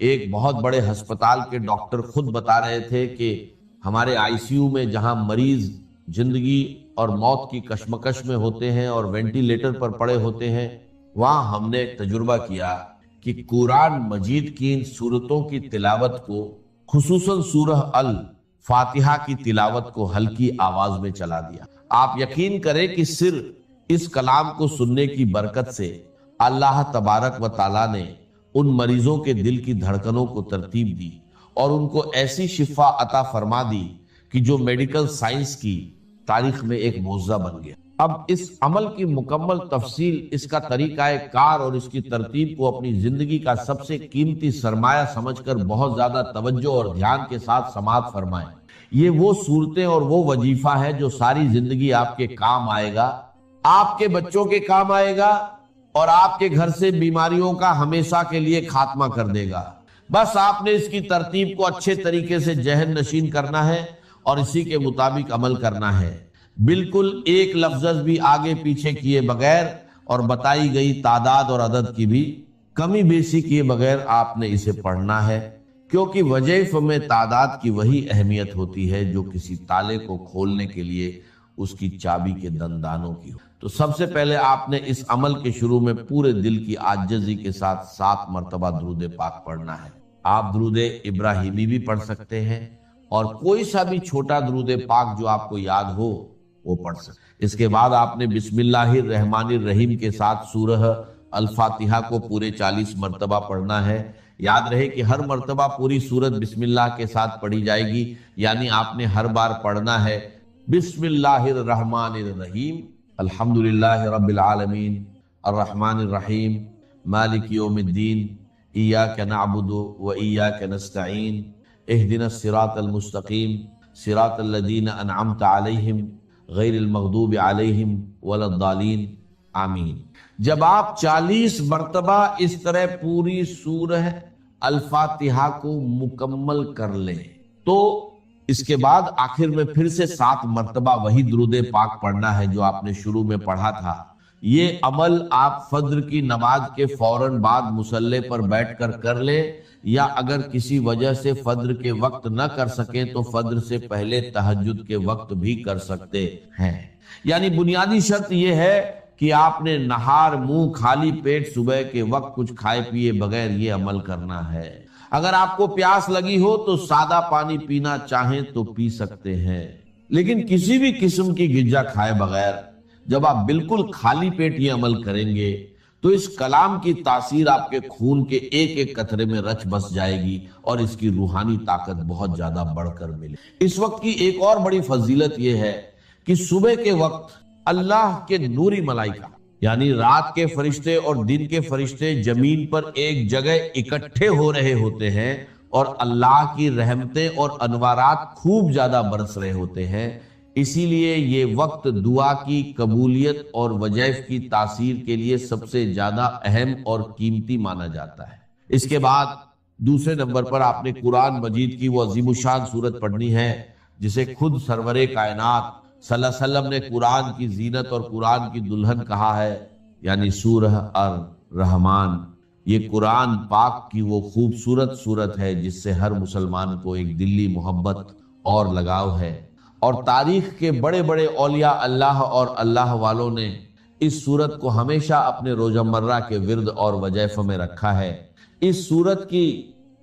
ایک بہت بڑے ہسپتال کے ڈاکٹر خود بتا رہے تھے کہ ہمارے آئی سی یو میں جہاں مریض زندگی اور موت کی کشمکش میں ہوتے ہیں اور وینٹیلیٹر پر پڑے ہوتے ہیں، وہاں ہم نے ایک تجربہ کیا کہ قرآن مجید کی ان سورتوں کی تلاوت کو، خصوصاً سورہ الفاتحہ کی تلاوت کو ہلکی آواز میں چلا دیا۔ آپ یقین کریں کہ صرف اس کلام کو سننے کی برکت سے اللہ تبارک و تعالیٰ نے ان مریضوں کے دل کی دھڑکنوں کو ترتیب دی اور ان کو ایسی شفا عطا فرما دی کہ جو میڈیکل سائنس کی تاریخ میں ایک معجزہ بن گیا۔ اب اس عمل کی مکمل تفصیل، اس کا طریقہ کار اور اس کی ترتیب کو اپنی زندگی کا سب سے قیمتی سرمایہ سمجھ کر بہت زیادہ توجہ اور دھیان کے ساتھ سماعت فرمائیں۔ یہ وہ صورتیں اور وہ وظیفہ ہے جو ساری زندگی آپ کے کام آئے گا، آپ کے بچوں کے کام آئے گا اور آپ کے گھر سے بیماریوں کا ہمیشہ کے لیے خاتمہ کر دے گا۔ بس آپ نے اس کی ترتیب کو اچھے طریقے سے ذہن نشین کرنا ہے اور اسی کے مطابق عمل کرنا ہے، بالکل ایک لفظ بھی آگے پیچھے کیے بغیر اور بتائی گئی تعداد اور عدد کی بھی کمی بیشی کیے بغیر آپ نے اسے پڑھنا ہے، کیونکہ وظائف میں تعداد کی وہی اہمیت ہوتی ہے جو کسی تالے کو کھولنے کے لیے اس کی چابی کے دندانوں کی ہو۔ تو سب سے پہلے آپ نے اس عمل کے شروع میں پورے دل کی عاجزی کے ساتھ 7 مرتبہ درود پاک پڑھنا ہے۔ آپ درود ابراہیمی بھی پڑھ سکتے ہیں اور کوئی سا بھی چھوٹا درود پاک جو آپ کو یاد ہو وہ پڑھ سکتے۔ اس کے بعد آپ نے بسم اللہ الرحمن الرحیم کے ساتھ سورہ الفاتحہ کو پورے 40 مرتبہ پڑھنا ہے۔ یاد رہے کہ ہر مرتبہ پوری سورت بسم اللہ کے ساتھ پڑھی جائے گی، یعنی آپ نے ہر بار پڑھنا ہے بسم اللہ الرحمن الرحیم، الحمدللہ رب العالمین، الرحمن الرحیم، مالک یوم الدین، ایاک نعبد و ایاک نستعین، اہدنا الصراط المستقیم، صراط الذین انعمت علیہم غیر المغضوب علیہم ولا الضالین، آمین۔ جب آپ 40 مرتبہ اس طرح پوری سورہ الفاتحہ کو مکمل کر لیں تو اس کے بعد آخر میں پھر سے 7 مرتبہ وہی درود پاک پڑھنا ہے جو آپ نے شروع میں پڑھا تھا۔ یہ عمل آپ فجر کی نماز کے فوراً بعد مصلی پر بیٹھ کر لیں، یا اگر کسی وجہ سے فجر کے وقت نہ کر سکیں تو فجر سے پہلے تہجد کے وقت بھی کر سکتے ہیں۔ یعنی بنیادی شرط یہ ہے کہ آپ نے نہار منہ خالی پیٹ صبح کے وقت کچھ کھائے پیے بغیر یہ عمل کرنا ہے۔ اگر آپ کو پیاس لگی ہو تو سادہ پانی پینا چاہیں تو پی سکتے ہیں، لیکن کسی بھی قسم کی غذا کھائے بغیر جب آپ بالکل خالی پیٹ یہ عمل کریں گے تو اس کلام کی تاثیر آپ کے خون کے ایک ایک قطرے میں رچ بس جائے گی اور اس کی روحانی طاقت بہت زیادہ بڑھ کر ملے۔ اس وقت کی ایک اور بڑی فضیلت یہ ہے کہ صبح کے وقت اللہ کے نوری ملائکہ یعنی رات کے فرشتے اور دن کے فرشتے زمین پر ایک جگہ اکٹھے ہو رہے ہوتے ہیں اور اللہ کی رحمتیں اور انوارات خوب زیادہ برس رہے ہوتے ہیں۔ اسی لیے یہ وقت دعا کی قبولیت اور وظائف کی تاثیر کے لیے سب سے زیادہ اہم اور قیمتی مانا جاتا ہے۔ اس کے بعد دوسرے نمبر پر آپ نے قرآن مجید کی وہ عظیم الشان سورت پڑھنی ہے جسے خود سرور کائنات صلی اللہ علیہ وسلم نے قرآن کی زینت اور قرآن کی دلہن کہا ہے، یعنی سورہ الرحمن۔ یہ قرآن پاک کی وہ خوبصورت سورت ہے جس سے ہر مسلمان کو ایک دلی محبت اور لگاؤ ہے، اور تاریخ کے بڑے بڑے اولیاء اللہ اور اللہ والوں نے اس سورت کو ہمیشہ اپنے روزمرہ کے ورد اور وظائف میں رکھا ہے۔ اس سورت کی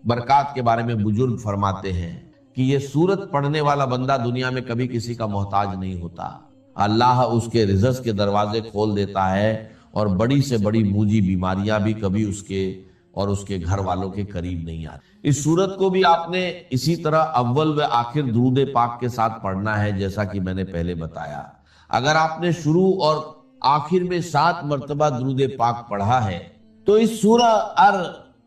برکات کے بارے میں بزرگ فرماتے ہیں کہ یہ سورت پڑھنے والا بندہ دنیا میں کبھی کسی کا محتاج نہیں ہوتا، اللہ اس کے رزق کے دروازے کھول دیتا ہے اور بڑی سے بڑی موجی بیماریاں بھی کبھی اس کے اور اس کے گھر والوں کے قریب نہیں آتی۔ اس سورت کو بھی آپ نے اسی طرح اول و آخر درود پاک کے ساتھ پڑھنا ہے جیسا کہ میں نے پہلے بتایا۔ اگر آپ نے شروع اور آخر میں 7 مرتبہ درود پاک پڑھا ہے تو اس سورہ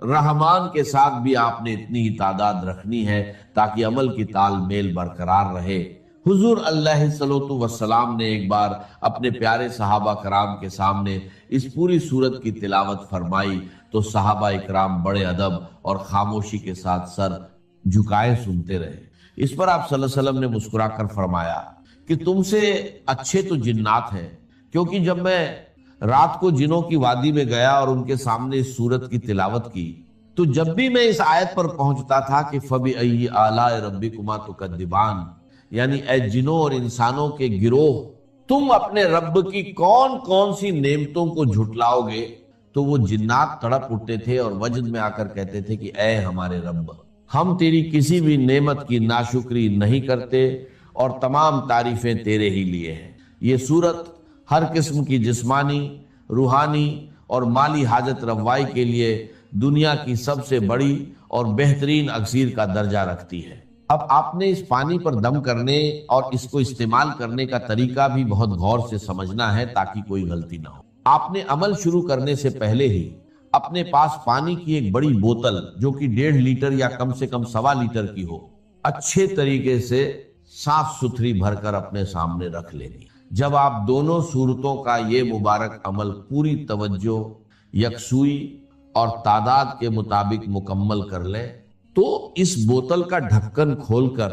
الرحمن کے ساتھ بھی آپ نے اتنی ہی تعداد رکھنی ہے تاکہ عمل کی تال میل برقرار رہے۔ حضور علیہ الصلوۃ والسلام نے ایک بار اپنے پیارے صحابہ کرام کے سامنے اس پوری سورت کی تلاوت فرمائی تو صحابہ اکرام بڑے ادب اور خاموشی کے ساتھ سر جھکائے سنتے رہے۔ اس پر آپ صلی اللہ علیہ وسلم نے مسکرا کر فرمایا کہ تم سے اچھے تو جنات ہیں، کیونکہ جب میں رات کو جنوں کی وادی میں گیا اور ان کے سامنے اس سورت کی تلاوت کی تو جب بھی میں اس آیت پر پہنچتا تھا کہ فَبِأَيِّ آلَاءِ رَبِّكُمَا تُكَذِّبَانِ، یعنی اے جنوں اور انسانوں کے گروہ، تم اپنے رب کی کون کون سی نعمتوں کو جھٹلاؤ گے، تو وہ جنات تڑپ اٹھتے تھے اور وجد میں آ کر کہتے تھے کہ اے ہمارے رب، ہم تیری کسی بھی نعمت کی ناشکری نہیں کرتے اور تمام تعریفیں تیرے ہی لیے ہیں۔ یہ سورت ہر قسم کی جسمانی، روحانی اور مالی حاجت روائی کے لیے دنیا کی سب سے بڑی اور بہترین اکسیر کا درجہ رکھتی ہے۔ اب آپ نے اس پانی پر دم کرنے اور اس کو استعمال کرنے کا طریقہ بھی بہت غور سے سمجھنا ہے تاکہ کوئی غلطی نہ ہو۔ آپ نے عمل شروع کرنے سے پہلے ہی اپنے پاس پانی کی ایک بڑی بوتل جو کہ 1.5 لیٹر یا کم سے کم 1.25 لیٹر کی ہو، اچھے طریقے سے صاف ستھری بھر کر اپنے سامنے رکھ لینی۔ جب آپ دونوں صورتوں کا یہ مبارک عمل پوری توجہ، یکسوئی اور تعداد کے مطابق مکمل کر لیں تو اس بوتل کا ڈھکن کھول کر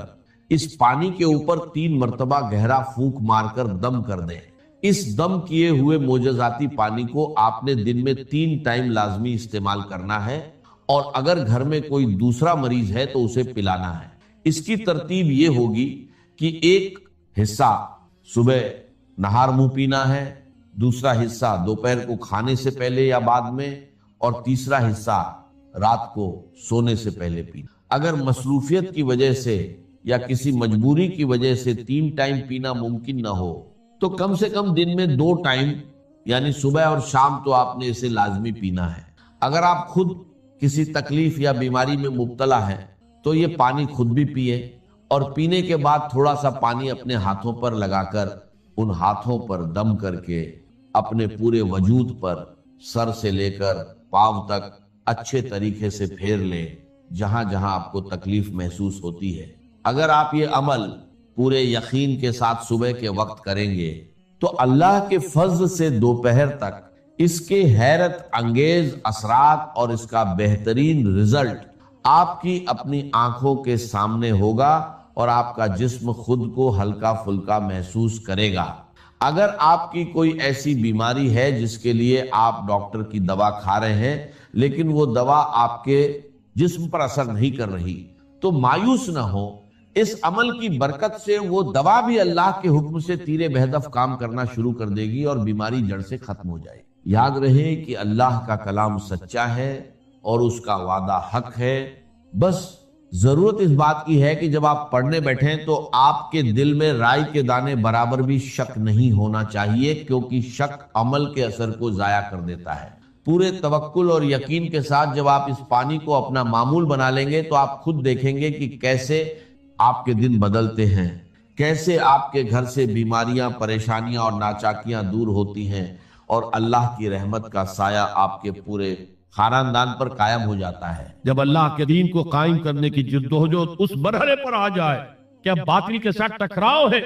اس پانی کے اوپر 3 مرتبہ گہرا پھونک مار کر دم کر دیں۔ اس دم کیے ہوئے معجزاتی پانی کو آپ نے دن میں 3 ٹائم لازمی استعمال کرنا ہے، اور اگر گھر میں کوئی دوسرا مریض ہے تو اسے پلانا ہے۔ اس کی ترتیب یہ ہوگی کہ ایک حصہ صبح نہار منہ پینا ہے، دوسرا حصہ دوپہر کو کھانے سے پہلے یا بعد میں، اور تیسرا حصہ رات کو سونے سے پہلے پینا۔ اگر مصروفیت کی وجہ سے یا کسی مجبوری کی وجہ سے 3 ٹائم پینا ممکن نہ ہو تو کم سے کم دن میں 2 ٹائم یعنی صبح اور شام تو آپ نے اسے لازمی پینا ہے۔ اگر آپ خود کسی تکلیف یا بیماری میں مبتلا ہیں تو یہ پانی خود بھی پیئے، اور پینے کے بعد تھوڑا سا پانی اپنے ہاتھوں پر لگا کر ان ہاتھوں پر دم کر کے اپنے پورے وجود پر سر سے لے کر پاؤں تک اچھے طریقے سے پھیر لیں جہاں جہاں آپ کو تکلیف محسوس ہوتی ہے۔ اگر آپ یہ عمل پورے یقین کے ساتھ صبح کے وقت کریں گے تو اللہ کے فضل سے دوپہر تک اس کے حیرت انگیز اثرات اور اس کا بہترین رزلٹ آپ کی اپنی آنکھوں کے سامنے ہوگا، اور آپ کا جسم خود کو ہلکا پھلکا محسوس کرے گا۔ اگر آپ کی کوئی ایسی بیماری ہے جس کے لیے آپ ڈاکٹر کی دوا کھا رہے ہیں لیکن وہ دوا آپ کے جسم پر اثر نہیں کر رہی تو مایوس نہ ہو، اس عمل کی برکت سے وہ دوا بھی اللہ کے حکم سے تیر بہدف کام کرنا شروع کر دے گی اور بیماری جڑ سے ختم ہو جائے گی۔ یاد رہے کہ اللہ کا کلام سچا ہے اور اس کا وعدہ حق ہے۔ بس ضرورت اس بات کی ہے کہ جب آپ پڑھنے بیٹھیں تو آپ کے دل میں رائی کے دانے برابر بھی شک نہیں ہونا چاہیے، کیونکہ شک عمل کے اثر کو ضائع کر دیتا ہے۔ پورے توکل اور یقین کے ساتھ جب آپ اس پانی کو اپنا معمول بنا لیں گے تو آپ خود دیکھیں گے کہ کیسے آپ کے دن بدلتے ہیں، کیسے آپ کے گھر سے بیماریاں، پریشانیاں اور ناچاکیاں دور ہوتی ہیں، اور اللہ کی رحمت کا سایہ آپ کے پورے خاندان پر قائم ہو جاتا ہے۔ جب اللہ کے دین کو قائم کرنے کی جدوجہد اس مرحلے پر آ جائے کہ اب باطل کے ساتھ ٹکراؤ ہے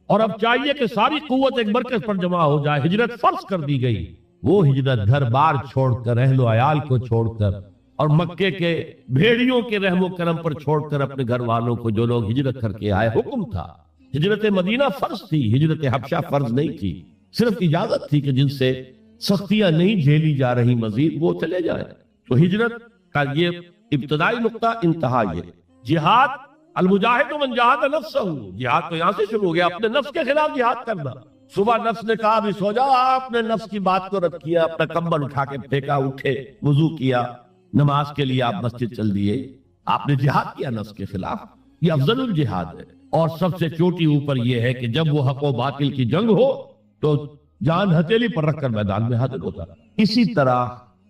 اور اب چاہیے کہ ساری قوت ایک مرکز پر جمع ہو جائے، ہجرت فرض کر دی گئی، وہ ہجرت گھر بار چھوڑ کر، اہل و عیال کو چھوڑ کر، اور مکے کے بھیڑیوں کے رحم و کرم پر چھوڑ کر اپنے گھر والوں کو، جو لوگ ہجرت کر کے آئے، حکم تھا۔ ہجرت مدینہ فرض تھی، ہجرت حبشہ فرض نہیں تھی، صرف اجازت تھی کہ جن سے سختیاں نہیں جھیلی جا رہی مزید وہ چلے جائیں۔ تو ہجرت کا یہ ابتدائی نقطہ، انتہا یہ جہاد، المجاہد من جہاد نفسہ، جہاد تو یہاں سے شروع ہو گیا، اپنے نفس کے خلاف جہاد کرنا۔ صبح نفس نے کہا بھی سو جاؤ، آپ نے نفس کی بات کو رد کیا، اپنا کمبل اٹھا کے پھینکا، اٹھے، وضو کیا، نماز کے لیے آپ مسجد چل دیے، آپ نے جہاد کیا نفس کے خلاف۔ یہ افضل الجہاد ہے، اور سب سے چوٹی اوپر یہ ہے کہ جب وہ حق و باطل کی جنگ ہو تو جان ہتھیلی پر رکھ کر میدان میں حاضر ہوتا۔ اسی طرح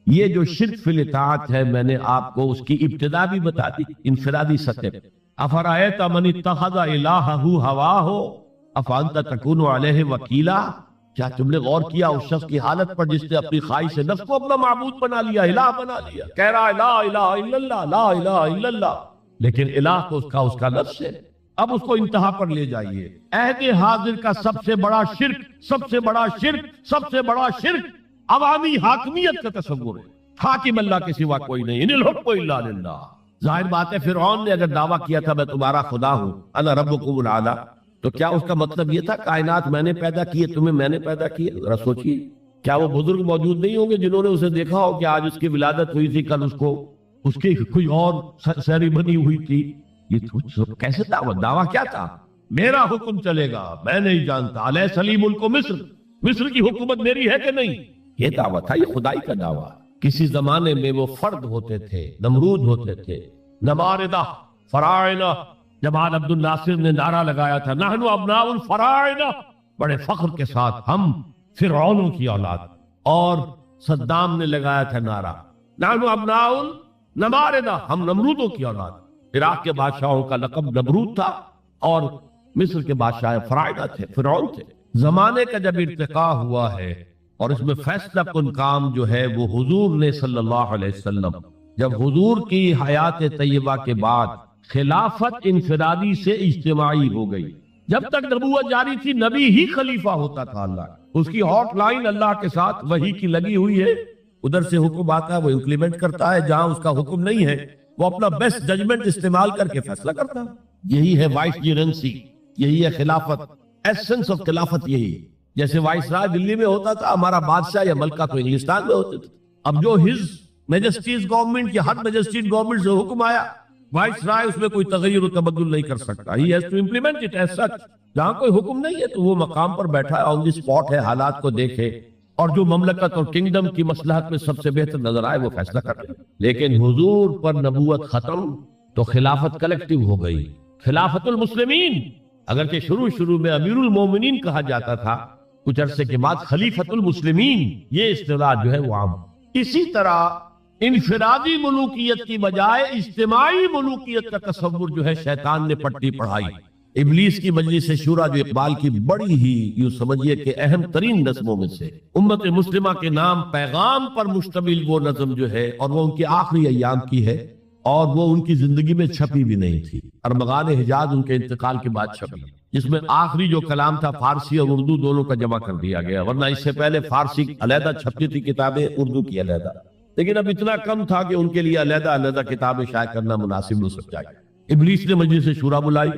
یہ جو شرک فی الاطاعت ہے، میں نے آپ کو اس کی ابتدا بھی بتا دی انفرادی سطح پہ۔ افرأیت من اتخذ الہہ ہواہ افانت تکون علیہ وکیلا، کیا تم نے غور کیا اس شخص کی حالت پر جس نے اپنی خواہش نفس کو اپنا معبود بنا لیا، الہ بنا لیا، کہہ رہا ہے لا الہ الا اللہ، لا الہ الا اللہ، لیکن الہ تو اس کا نفس ہے۔ اب اس کو انتہا پر لے جائیے۔ عہد حاضر کا سب سے بڑا شرک، سب سے بڑا شرک، سب سے بڑا شرک عوامی حاکمیت کا تصور ہے۔ حاکم اللہ کے سوا کوئی نہیں، ان الحکم الا للہ۔ ظاہر بات ہے فرعون نے اگر دعویٰ کیا تھا میں تمہارا خدا ہوں، انا ربکم الاعلی، تو کیا اس کا مطلب یہ تھا کائنات میں نے پیدا کی ہے، تمہیں میں نے پیدا کی ہے؟ ذرا سوچیے، کیا وہ بزرگ موجود نہیں ہوں گے جنہوں نے اسے دیکھا ہو کہ آج اس کی ولادت ہوئی تھی، کل اس کو اس کی کوئی اور سیریمنی ہوئی تھی. یہ کیسے دعویٰ کیا تھا؟ میرا حکم چلے گا، میں نہیں جانتا. علیہ سلی ملک مصر، مصر کی حکومت میری ہے کہ نہیں؟ یہ دعویٰ تھا، یہ خدائی کا دعویٰ. کسی زمانے میں وہ فرد ہوتے تھے، نمرود ہوتے تھے، نماردہ فراعنہ. جمال عبد الناصر نے نعرہ لگایا تھا نحن ابناء الفراعنہ، بڑے فخر کے ساتھ ہم فرعونوں کی اولاد. اور صدام نے لگایا تھا نعرہ نحن ابناء النماردہ، ہم نمرودوں کی اولاد. عراق کے بادشاہوں کا لقب نمرود تھا اور مصر کے بادشاہ فراعنہ تھے، فرعون تھے. زمانے کا جب ارتقا ہوا ہے اور اس میں فیصلہ کن کام جو ہے وہ حضور نے صلی اللہ علیہ وسلم، جب حضور کی حیات طیبہ کے بعد خلافت انفرادی سے اجتماعی ہو گئی. جب تک نبوت جاری تھی نبی ہی خلیفہ ہوتا تھا. اللہ اس کی ہاٹ لائن اللہ کے ساتھ وحی کی لگی ہوئی ہے. ادھر سے حکم آتا ہے وہ امپلیمنٹ کرتا ہے، جہاں اس کا حکم نہیں ہے وہ اپنا بیسٹ ججمنٹ استعمال کر کے فیصلہ کرتا ہے. یہی ہے وائس جیرنسی، یہی ہے خلافت. ایسنس آف خلافت یہی ہے. جیسے وائس رائے دلی میں ہوتا تھا، ہمارا بادشاہ یا ملکہ تو انگلستان میں ہوتے تھے. اب جو ہز میجسٹیز گورنمنٹ یا ہر میجسٹیز گورنمنٹ سے حکم آیا، وائس رائے اس میں کوئی تغیر و تبدل نہیں کر سکتا. He has to implement it as such. جہاں کوئی حکم نہیں ہے تو وہ مقام پر بیٹھا ہے، آن دی اسپاٹ ہے، حالات کو دیکھے اور جو مملکت اور کنگڈم کی مصلحت میں سب سے بہتر نظر آئے وہ فیصلہ کرے. لیکن حضور پر نبوت ختم تو خلافت کلیکٹیو ہو گئی، خلافت المسلمین. اگرچہ شروع میں امیر المومنین کہا جاتا تھا، کچھ عرصے کے بعد خلیفت المسلمین یہ اصطلاح جو ہے وہ عام. اسی طرح انفرادی ملوکیت کی بجائے اجتماعی ملوکیت کا تصور جو ہے شیطان نے پٹی پڑھائی. ابلیس کی مجلس شورا جو اقبال کی بڑی ہی یوں سمجھیے کہ اہم ترین نظموں میں سے، امت مسلمہ کے نام پیغام پر مشتمل وہ نظم جو ہے، اور وہ ان کے آخری ایام کی ہے اور وہ ان کی زندگی میں چھپی بھی نہیں تھی. ارمغان حجاز ان کے انتقال کے بعد چھپی، جس میں آخری جو کلام تھا فارسی اور اردو دونوں کا جمع کر دیا گیا، ورنہ اس سے پہلے فارسی علیحدہ چھپتی تھی کتابیں، اردو کی علیحدہ. لیکن اب اتنا کم تھا کہ ان کے لیے علیحدہ کتابیں شائع کرنا مناسب ہو سکتا ہے. ابلیس نے مجلس شورا بلائی.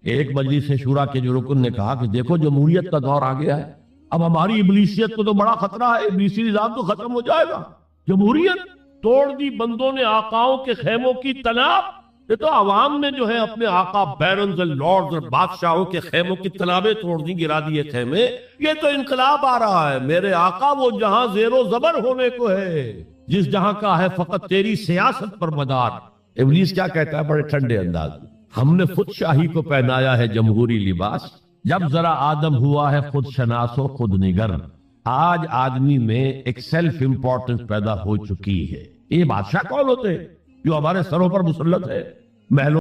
ایک مجلس شورا کے جو رکن نے کہا کہ دیکھو جمہوریت کا دور آ گیا ہے، اب ہماری ابلیسیت کو تو بڑا خطرہ ہے، ابلیسی نظام تو ختم ہو جائے گا. جمہوریت توڑ دی بندوں نے آقاؤں کے خیموں کی تناب. یہ تو عوام نے جو ہے اپنے آقا بیرنز اور لارڈز اور بادشاہوں کے خیموں کی تنابیں توڑ دی، گرا دیے خیمے. یہ تو انقلاب آ رہا ہے. میرے آقا وہ جہاں زیر و زبر ہونے کو ہے، جس جہاں کا ہے فقط تیری سیاست پر مدار. ابلیس کیا کہتا ہے بڑے ٹھنڈے انداز میں، ہم نے خود شاہی کو پہنایا ہے جمہوری لباس، جب ذرا آدم ہوا ہے خود شناس و خود نگر. آج آدمی میں ایک سیلف امپورٹنس پیدا ہو چکی ہے. یہ بادشاہ کون ہوتے ہیں جو ہمارے سروں پر مسلط ہے؟ محلوں